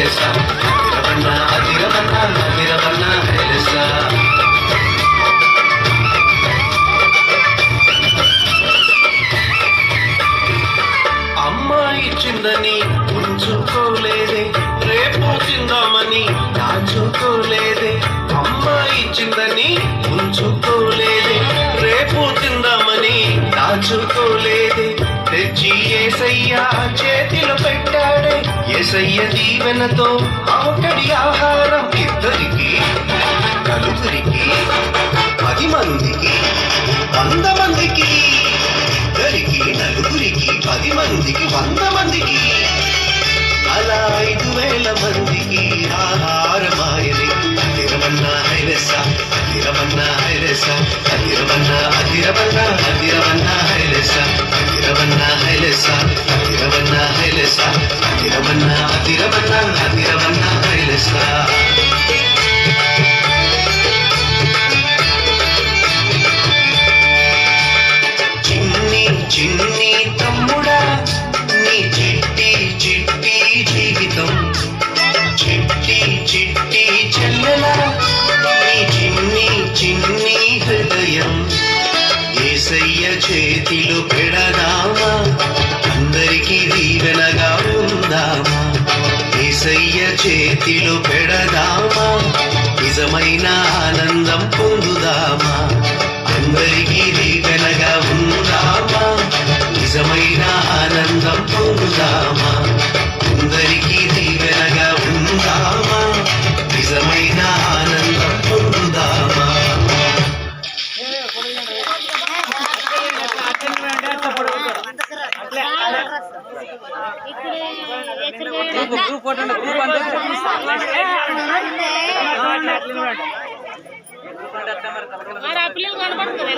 హైలస అదిరవన్న అదిరవన్న అదిరవన్న హైలస అమ్మాయి చిందని ఉంచుకోలేదే రేపు తిందామని దాచుకోలేదే అమ్మాయి చిందని ఉంచుకోలేదే రేపు తిందామని దాచుకోలేదే తెచ్చి ఏసయ్య చేతిలో పెట్టాడే ఏసయ్య దీవెనతో ఆకడి ఆహారం ఇద్దరికి నలుగురికి 10 మందికి 100 మందికి ఇద్దరికి నలుగురికి 10 మందికి 100 మందికి అలా 5,000 మందికి ఆహారమాయని అదిరవన్న హైలస అదిరవన్న హైలస అదిరవన్న అదిరవన్న అదిరవన్న హైలస అదిరవన్న హైలస అదిరవన్న హైలస అదిరవన్న అదిరవన్న అదిరవన్న హైలస చిన్ని తమ్ముడా నీ చిట్టి చిట్టి జీవితం చిట్టి చిట్టి చెల్లెలా నీ చిన్ని చిన్ని హృదయం యేసయ్య చేతిలో పెడదామా అందరికీ దీవెనగా ఉందామా యేసయ్య చేతిలో పెడదామా నిజమైన ఆనందం పొందుదామా అందరికీ దీవెనగా ఉందామా నిజమైన ఆనందం పొందుదామా అందరికీ దీవెనగా ఉందామా నిజమైన ఆనందం పొందుదామా పిల్లలు కనబడుతుంది